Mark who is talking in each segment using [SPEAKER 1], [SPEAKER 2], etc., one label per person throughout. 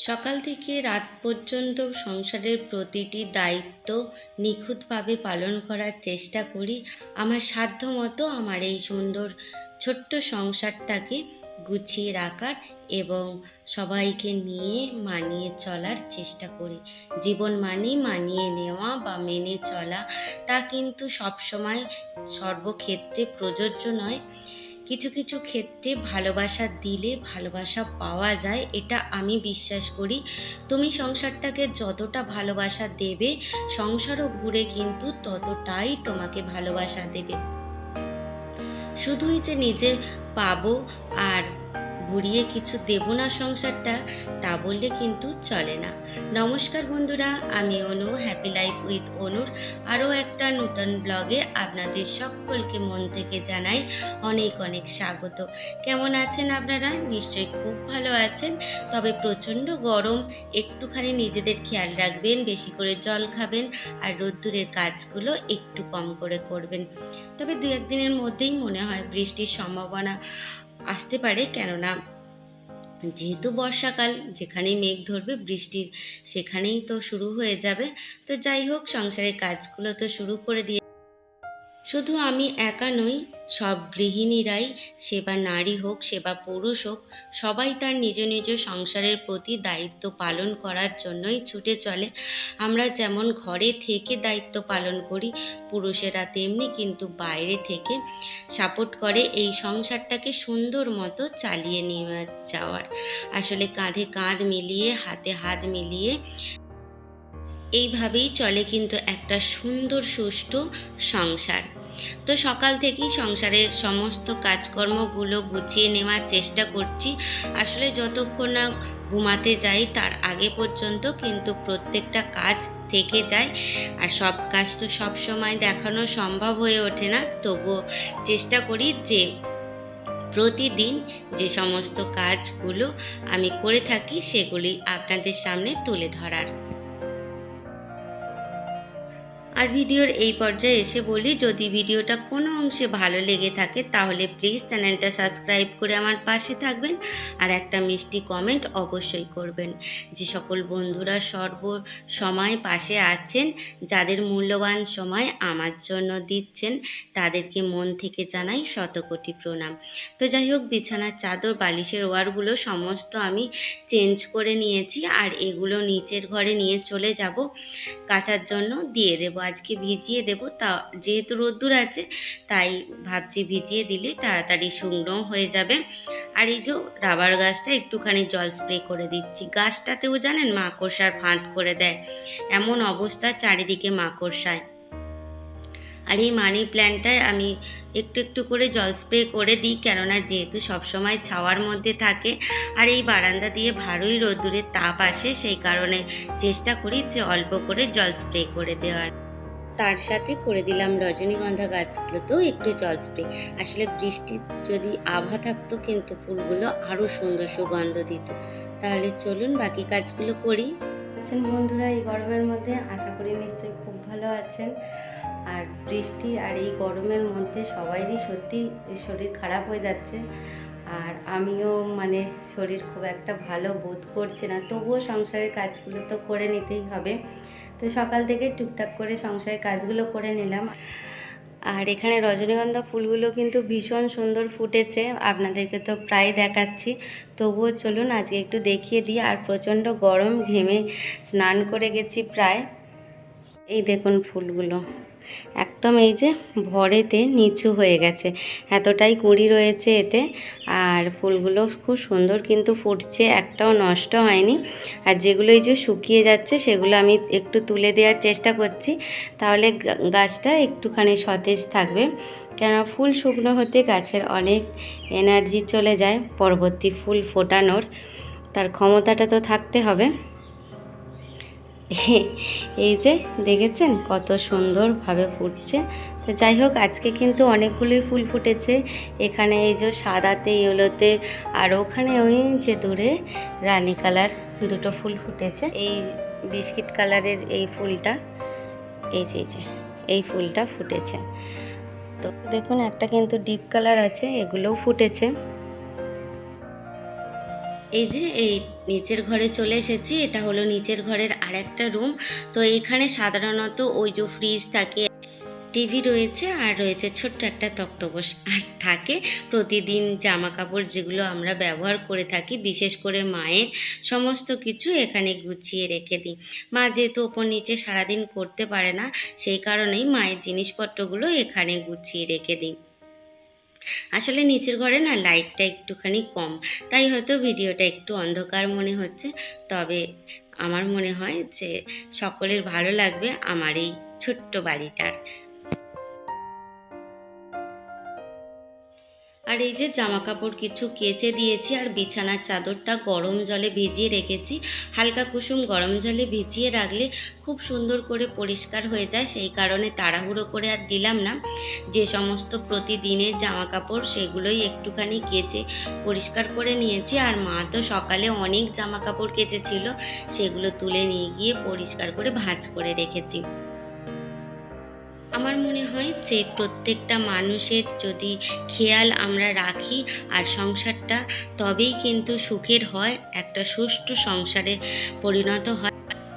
[SPEAKER 1] সকাল থেকে রাত পর্যন্ত সংসারের প্রতিটি দায়িত্ব নিখুঁতভাবে পালন করার চেষ্টা করি। আমার সাধ্যমতো আমার এই সুন্দর ছোট্ট সংসারটাকে গুছিয়ে রাখার এবং সবাইকে নিয়ে মানিয়ে চলার চেষ্টা করি। জীবন মানেই মানিয়ে নেওয়া বা মেনে চলা, তা কিন্তু সবসময় সর্বক্ষেত্রে প্রযোজ্য নয়। কিছু কিছু ক্ষেত্রে ভালোবাসা দিলে ভালোবাসা পাওয়া যায়, এটা আমি বিশ্বাস করি। তুমি সংসারটাকে যতটা ভালোবাসা দেবে, সংসারও ঘুরে কিন্তু ততটাই তোমাকে ভালোবাসা দেবে। শুধুই যে নিজে পাবো আর ঘুরিয়ে কিছু দেব না সংসারটা, তা বললে কিন্তু চলে না। নমস্কার বন্ধুরা, আমি অনু, হ্যাপি লাইফ উইথ অনুর আরও একটা নতুন ব্লগে আপনাদের সকলকে মন থেকে জানাই অনেক অনেক স্বাগত। কেমন আছেন আপনারা? নিশ্চয়ই খুব ভালো আছেন। তবে প্রচণ্ড গরম, একটুখানি নিজেদের খেয়াল রাখবেন, বেশি করে জল খাবেন আর রোদ্দুরের কাজগুলো একটু কম করে করবেন। তবে দু একদিনের মধ্যেই মনে হয় বৃষ্টির সম্ভাবনা আসতে পারে, কেননা যেহেতু বর্ষাকাল, যেখানেই মেঘ ধরবে বৃষ্টির সেখানেই তো শুরু হয়ে যাবে। তো যাই হোক, সংসারের কাজগুলো তো শুরু করে দিয়ে শুধু আমি একা নই, সব গৃহিণীরাই, সেবা নারী হোক সেবা পুরুষ হোক, সবাই তার নিজ নিজ সংসারের প্রতি দায়িত্ব পালন করার জন্যই ছুটে চলে। আমরা যেমন ঘরে থেকে দায়িত্ব পালন করি, পুরুষেরা তেমনি কিন্তু বাইরে থেকে সাপোর্ট করে এই সংসারটাকে সুন্দর মতো চালিয়ে নিয়ে যাওয়ার। আসলে কাঁধে কাঁধ মিলিয়ে, হাতে হাত মিলিয়ে এইভাবেই চলে কিন্তু একটা সুন্দর সুষ্ঠু সংসার। তো সকাল থেকেই সংসারের সমস্ত কাজকর্মগুলো গুছিয়ে নেওয়ার চেষ্টা করছি। আসলে যতক্ষণ না ঘুমাতে যাই তার আগে পর্যন্ত কিন্তু প্রত্যেকটা কাজ থেকে যায়। আর সব কাজ তো সব সময় দেখানো সম্ভব হয়ে ওঠে না, তবুও চেষ্টা করি যে প্রতিদিন যে সমস্ত কাজগুলো আমি করে থাকি সেগুলি আপনাদের সামনে তুলে ধরার। আর ভিডিওর এই পর্যায়ে এসে বলি, যদি ভিডিওটা কোনো অংশে ভালো লেগে থাকে তাহলে প্লিজ চ্যানেলটা সাবস্ক্রাইব করে আমার পাশে থাকবেন আর একটা মিষ্টি কমেন্ট অবশ্যই করবেন। যে সকল বন্ধুরা সর্ব সময় পাশে আছেন, যাদের মূল্যবান সময় আমার জন্য দিচ্ছেন, তাদেরকে মন থেকে জানাই শতকোটি প্রণাম। তো যাই হোক, বিছানার চাদর বালিশের ওয়ারগুলো সমস্ত আমি চেঞ্জ করে নিয়েছি আর এগুলো নিচের ঘরে নিয়ে চলে যাব কাচার জন্য, দিয়ে দেবো। আজকে ভিজিয়ে দেবো, তা যেহেতু রোদ্দুর আছে তাই ভাবছি ভিজিয়ে দিলে তাড়াতাড়ি শুকনো হয়ে যাবে। আর এই যে রাবার গাছটা একটুখানি জল স্প্রে করে দিচ্ছি। গাছটাতেও জানেন মাকড়সার ফাঁদ করে দেয়, এমন অবস্থা, চারিদিকে মাকড়সায়। আর এই মানি প্ল্যান্টটায় আমি একটু একটু করে জল স্প্রে করে দিই, কেননা যেহেতু সবসময় ছাওয়ার মধ্যে থাকে আর এই বারান্দা দিয়ে ভালোই রোদ্দুরের তাপ আসে, সেই কারণে চেষ্টা করি যে অল্প করে জল স্প্রে করে দেওয়ার। তার সাথে করে দিলাম রজনীগন্ধা গাছগুলোতেও একটু জল স্প্রে। আসলে বৃষ্টির যদি আভা থাকতো কিন্তু ফুলগুলো আরও সুন্দর সুগন্ধ দিত। তাহলে চলুন বাকি কাজগুলো করি। আছেন বন্ধুরা এই গরমের মধ্যে? আশা করি নিশ্চয়ই খুব ভালো আছেন। আর বৃষ্টি আর এই গরমের মধ্যে সবাইরই সত্যি শরীর খারাপ হয়ে যাচ্ছে। আর আমিও শরীর খুব একটা ভালো বোধ করছে না, তবুও সংসারের কাজগুলো তো করে নিতেই হবে। তো সকাল থেকে টুকটাক করে সংসারের কাজগুলো করে নিলাম। আর এখানে রজনীগন্ধা ফুলগুলো কিন্তু ভীষণ সুন্দর ফুটেছে, আপনাদেরকে তো প্রায় দেখাচ্ছি, তবুও চলুন আজকে একটু দেখিয়ে দিই। আর প্রচণ্ড গরম, ঘেমে স্নান করে গেছি প্রায়। এই দেখুন ফুলগুলো একদম এই যে ভরেতে নিচু হয়ে গেছে, এতটাই কুঁড়ি রয়েছে এতে। আর ফুলগুলো খুব সুন্দর কিন্তু ফুটছে, একটাও নষ্ট হয়নি। আর যেগুলো এই যে শুকিয়ে যাচ্ছে সেগুলো আমি একটু তুলে দেওয়ার চেষ্টা করছি, তাহলে গাছটা একটুখানি সতেজ থাকবে। কেননা ফুল শুকনো হতে গাছের অনেক এনার্জি চলে যায়, পরবর্তী ফুল ফোটানোর তার ক্ষমতাটা তো থাকতে হবে। এই যে দেখেছেন কত সুন্দরভাবে ফুটছে। তো যাই হোক, আজকে কিন্তু অনেকগুলোই ফুল ফুটেছে। এখানে এই যে সাদাতে, ইয়েলোতে, আর ওখানে ওই যে দূরে রানী কালার দুটো ফুল ফুটেছে। এই বিস্কিট কালারের এই ফুলটা, এই যে এই ফুলটা ফুটেছে। তো দেখুন একটা কিন্তু ডিপ কালার আছে, এগুলোও ফুটেছে। এই যে এই নিচের ঘরে চলে এসেছি, এটা হলো নিচের ঘরের আরেকটা রুম। তো এখানে সাধারণত ওই যে ফ্রিজ থাকে, টিভি রয়েছে, আর রয়েছে ছোট্ট একটা তক্তপোষ, আর থাকে প্রতিদিন জামা কাপড় যেগুলো আমরা ব্যবহার করে থাকি, বিশেষ করে মায়ের সমস্ত কিছু এখানে গুছিয়ে রেখে দিই। মা যেহেতু ওপর নিচে সারাদিন করতে পারে না, সেই কারণেই মায়ের জিনিসপত্রগুলো এখানে গুছিয়ে রেখে দিই। আসলে নিচের ঘরে না লাইটটা একটুখানি কম, তাই হয়তো ভিডিওটা একটু অন্ধকার মনে হচ্ছে। তবে আমার মনে হয় যে সকলের ভালো লাগবে আমার এই ছোট্ট বাড়িটার। আর এই যে জামা কাপড় কিছু কেচে দিয়েছি, আর বিছানার চাদরটা গরম জলে ভিজিয়ে রেখেছি। হালকা কুসুম গরম জলে ভিজিয়ে রাখলে খুব সুন্দর করে পরিষ্কার হয়ে যায়, সেই কারণে তাড়াহুড়ো করে আর দিলাম না। যে সমস্ত প্রতিদিনের জামা কাপড় সেগুলোই একটুখানি কেচে পরিষ্কার করে নিয়েছি। আর মা তো সকালে অনেক জামা কাপড় কেচেছিল, সেগুলো তুলে নিয়ে গিয়ে পরিষ্কার করে ভাঁজ করে রেখেছি। আমার মনে হয় যে প্রত্যেকটা মানুষের যদি খেয়াল আমরা রাখি আর সংসারটা, তবেই কিন্তু সুখের হয়, একটা সুষ্ঠু সংসারে পরিণত হয়।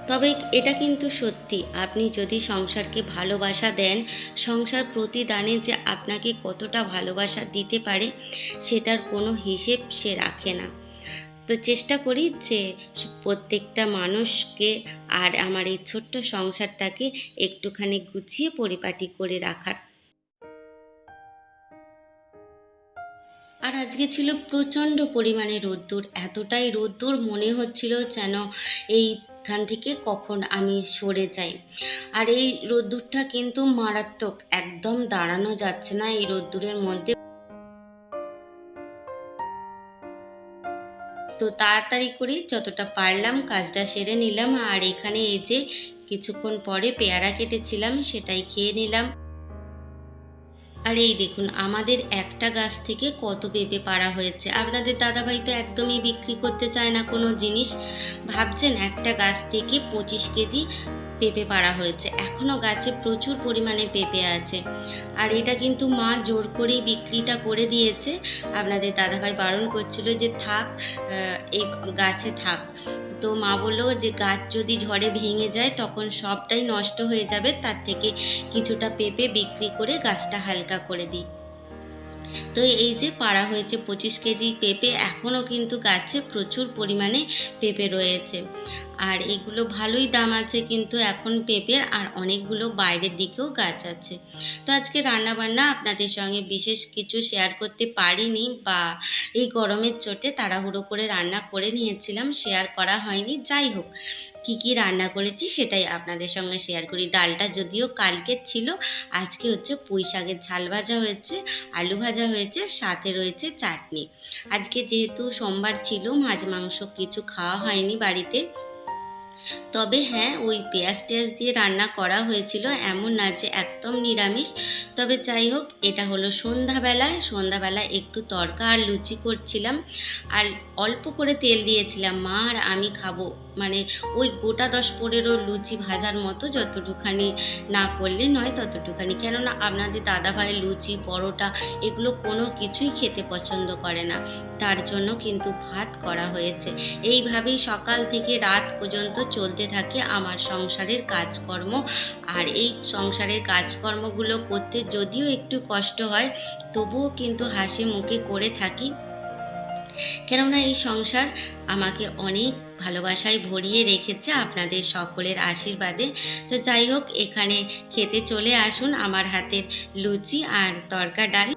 [SPEAKER 1] তবে এটা কিন্তু সত্যি, আপনি যদি সংসারকে ভালোবাসা দেন, সংসার প্রতিদানে যে আপনাকে কতটা ভালোবাসা দিতে পারে সেটার কোনো হিসেব সে রাখে না। তো চেষ্টা করি যে প্রত্যেকটা মানুষকে আর আমার এই ছোট্ট সংসারটাকে একটুখানি গুছিয়ে পরিপাটি করে রাখার। আর আজকে ছিল প্রচণ্ড পরিমাণে রোদ্দুর, এতটাই রোদ্দুর মনে হচ্ছিল যেন এইখান থেকে কখন আমি সরে যাই। আর এই রোদ্দুরটা কিন্তু মারাত্মক, একদম দাঁড়ানো যাচ্ছে না এই রোদ্দুরের মধ্যে। তো তাড়াতাড়ি করে যতটা পারলাম কাজটা সেরে নিলাম। আর এখানে এই যে কিছুক্ষণ পরে পেয়ারা কেটেছিলাম, সেটাই খেয়ে নিলাম। আর এই দেখুন আমাদের একটা গাছ থেকে কত পেঁপে পাড়া হয়েছে। আপনাদের দাদাভাই তো একদমই বিক্রি করতে চায় না কোনো জিনিস। ভাবছেন একটা গাছ থেকে 25 কেজি পেঁপে পাড়া হয়েছে, এখনও গাছে প্রচুর পরিমাণে পেঁপে আছে। আর এটা কিন্তু মা জোর করেই বিক্রিটা করে দিয়েছে। আপনাদের দাদাভাই বারণ করছিল যে থাক, এই গাছে থাক। তো মা বললো যে গাছ যদি ঝড়ে ভেঙে যায় তখন সবটাই নষ্ট হয়ে যাবে, তার থেকে কিছুটা পেঁপে বিক্রি করে গাছটা হালকা করে দিই। তো এই যে পাড়া হয়েছে 25 কেজি পেঁপে, এখনও কিন্তু গাছে প্রচুর পরিমাণে পেঁপে রয়েছে। আর এগুলো ভালোই দাম আছে কিন্তু এখন পেঁপের, আর অনেকগুলো বাইরের দিকেও গাছ আছে। তো আজকে রান্নাবান্না আপনাদের সঙ্গে বিশেষ কিছু শেয়ার করতে পারিনি, বা এই গরমের চোটে তাড়াহুড়ো করে রান্না করে নিয়েছিলাম, শেয়ার করা হয়নি। যাই হোক, কী কী রান্না করেছি সেটাই আপনাদের সঙ্গে শেয়ার করি। ডালটা যদিও কালকের ছিল, আজকে হচ্ছে পুঁই শাকের ঝাল ভাজা হয়েছে, আলু ভাজা হয়েছে, সাথে রয়েছে চাটনি। আজকে যেহেতু সোমবার ছিল, মাছ মাংস কিছু খাওয়া হয়নি বাড়িতে। তবে হ্যাঁ, ওই পেঁয়াজ টেয়াজ দিয়ে রান্না করা হয়েছিল, এমন না যে একদম নিরামিষ। তবে যাই হোক, এটা হলো সন্ধ্যাবেলায় একটু তড়কা আর লুচি করছিলাম, আর অল্প করে তেল দিয়েছিলাম। মা আর আমি খাবো, মানে ওই গোটা 10-15 লুচি ভাজার মতো, যতটুখানি না করলে নয় ততটুখানি। কেননা আপনাদের দাদাভাই লুচি পরোটা এগুলো কোনো কিছুই খেতে পছন্দ করে না, তার জন্য কিন্তু ভাত করা হয়েছে। এইভাবেই সকাল থেকে রাত পর্যন্ত চলতে থাকে আমার সংসারের কাজকর্ম। আর এই সংসারের কাজকর্মগুলো করতে যদিও একটু কষ্ট হয়, তবুও কিন্তু হাসি মুখে করে থাকি, কেননা এই সংসার আমাকে অনেক ভালোবাসায় ভরিয়ে রেখেছে আপনাদের সকলের আশীর্বাদে। তো যাই হোক, এখানে খেতে চলে আসুন আমার হাতের লুচি আর তড়কা ডাল।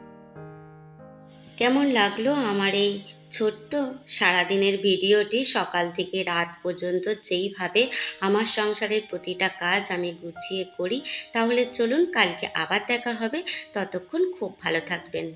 [SPEAKER 1] কেমন লাগলো আমার এই ছোট্ট সারাদিনের ভিডিওটি, সকাল থেকে রাত পর্যন্ত যেইভাবে আমার সংসারের প্রতিটা কাজ আমি গুছিয়ে করি। তাহলে চলুন কালকে আবার দেখা হবে, ততক্ষণ খুব ভালো থাকবেন।